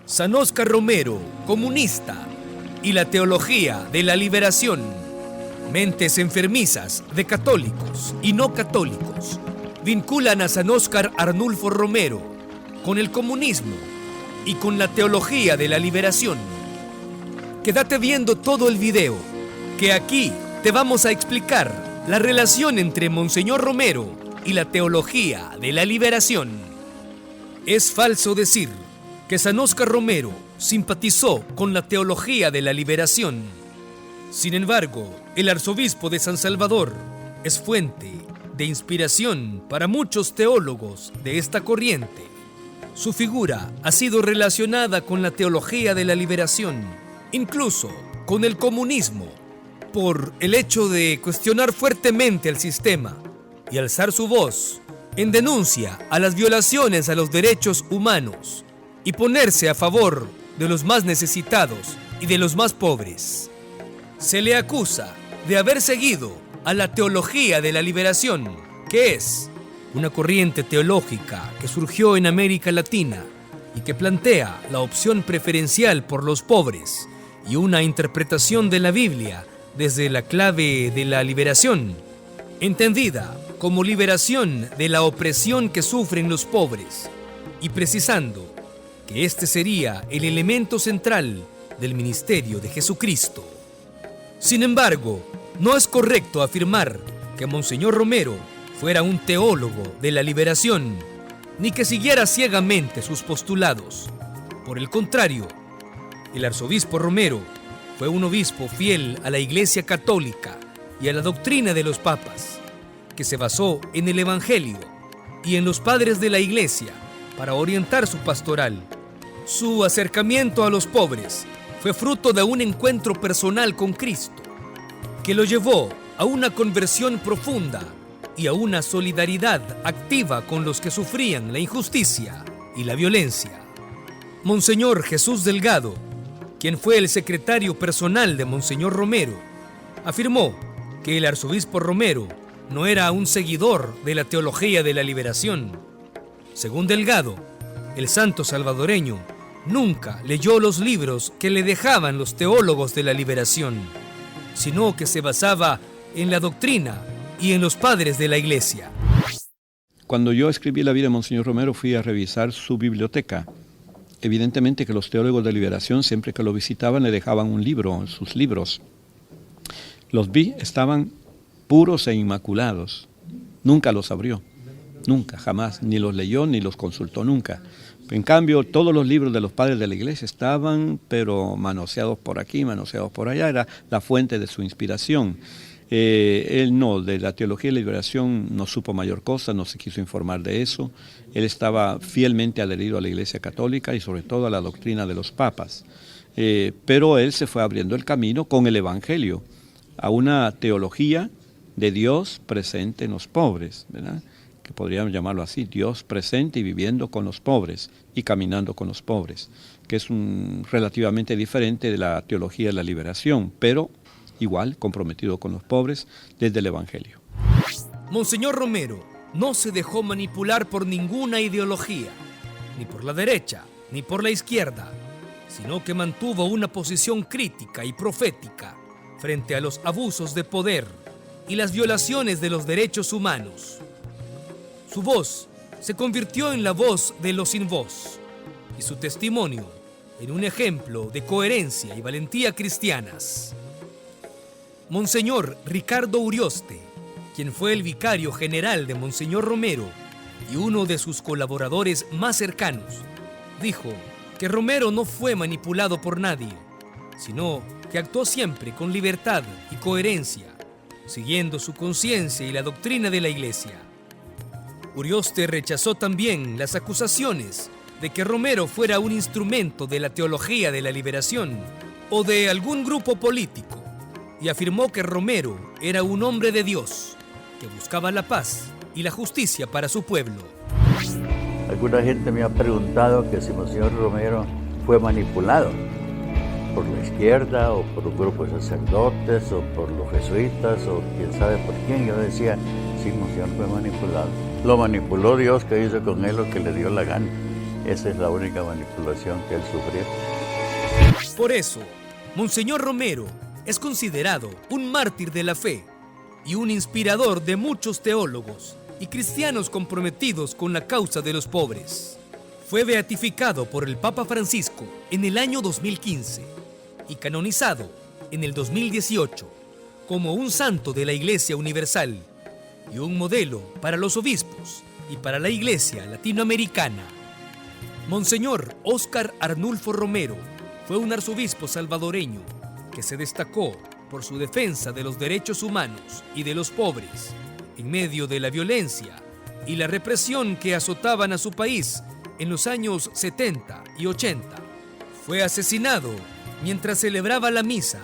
San Óscar Romero, comunista, y la teología de la liberación. Mentes enfermizas de católicos y no católicos vinculan a San Óscar Arnulfo Romero con el comunismo y con la teología de la liberación. Quédate viendo todo el video, que aquí te vamos a explicar la relación entre Monseñor Romero y la teología de la liberación. Es falso decir que San Óscar Romero simpatizó con la teología de la liberación. Sin embargo, el arzobispo de San Salvador es fuente de inspiración para muchos teólogos de esta corriente. Su figura ha sido relacionada con la teología de la liberación, incluso con el comunismo, por el hecho de cuestionar fuertemente el sistema y alzar su voz en denuncia a las violaciones a los derechos humanos y ponerse a favor de los más necesitados y de los más pobres. Se le acusa de haber seguido a la teología de la liberación, que es una corriente teológica que surgió en América Latina y que plantea la opción preferencial por los pobres y una interpretación de la Biblia desde la clave de la liberación, entendida como liberación de la opresión que sufren los pobres, y precisando que este sería el elemento central del ministerio de Jesucristo. Sin embargo, no es correcto afirmar que Monseñor Romero fuera un teólogo de la liberación, ni que siguiera ciegamente sus postulados. Por el contrario, el arzobispo Romero fue un obispo fiel a la Iglesia Católica y a la doctrina de los papas, que se basó en el Evangelio y en los padres de la Iglesia para orientar su pastoral. Su acercamiento a los pobres fue fruto de un encuentro personal con Cristo, que lo llevó a una conversión profunda y a una solidaridad activa con los que sufrían la injusticia y la violencia. Monseñor Jesús Delgado, quien fue el secretario personal de Monseñor Romero, afirmó que el arzobispo Romero no era un seguidor de la teología de la liberación. Según Delgado, el santo salvadoreño nunca leyó los libros que le dejaban los teólogos de la liberación, sino que se basaba en la doctrina y en los padres de la Iglesia. Cuando yo escribí la vida de Monseñor Romero, fui a revisar su biblioteca. Evidentemente que los teólogos de liberación, siempre que lo visitaban, le dejaban un libro, sus libros. Los vi, estaban puros e inmaculados. Nunca los abrió. Nunca, jamás, ni los leyó ni los consultó nunca. En cambio, todos los libros de los padres de la Iglesia estaban, pero manoseados por aquí, manoseados por allá, era la fuente de su inspiración. Él no, de la teología de la liberación no supo mayor cosa, no se quiso informar de eso. Él estaba fielmente adherido a la Iglesia Católica y sobre todo a la doctrina de los papas. Pero él se fue abriendo el camino con el Evangelio a una teología de Dios presente en los pobres, ¿verdad? Que podríamos llamarlo así, Dios presente y viviendo con los pobres y caminando con los pobres, que es relativamente diferente de la teología de la liberación, pero igual comprometido con los pobres desde el Evangelio. Monseñor Romero no se dejó manipular por ninguna ideología, ni por la derecha, ni por la izquierda, sino que mantuvo una posición crítica y profética frente a los abusos de poder y las violaciones de los derechos humanos. Su voz se convirtió en la voz de los sin voz y su testimonio en un ejemplo de coherencia y valentía cristianas. Monseñor Ricardo Urioste, quien fue el vicario general de Monseñor Romero y uno de sus colaboradores más cercanos, dijo que Romero no fue manipulado por nadie, sino que actuó siempre con libertad y coherencia, siguiendo su conciencia y la doctrina de la Iglesia. Urioste rechazó también las acusaciones de que Romero fuera un instrumento de la teología de la liberación o de algún grupo político, y afirmó que Romero era un hombre de Dios que buscaba la paz y la justicia para su pueblo. Alguna gente me ha preguntado que si Monseñor Romero fue manipulado por la izquierda o por un grupo de sacerdotes o por los jesuitas o quién sabe por quién. Yo decía, sí, Monseñor fue manipulado. Lo manipuló Dios, que hizo con él lo que le dio la gana. Esa es la única manipulación que él sufrió. Por eso, Monseñor Romero es considerado un mártir de la fe y un inspirador de muchos teólogos y cristianos comprometidos con la causa de los pobres. Fue beatificado por el Papa Francisco en el año 2015 y canonizado en el 2018 como un santo de la Iglesia Universal y un modelo para los obispos y para la Iglesia latinoamericana. Monseñor Óscar Arnulfo Romero fue un arzobispo salvadoreño que se destacó por su defensa de los derechos humanos y de los pobres en medio de la violencia y la represión que azotaban a su país en los años 70 y 80. Fue asesinado mientras celebraba la misa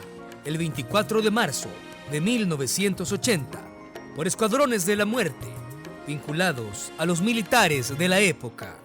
el 24 de marzo de 1980 por escuadrones de la muerte vinculados a los militares de la época.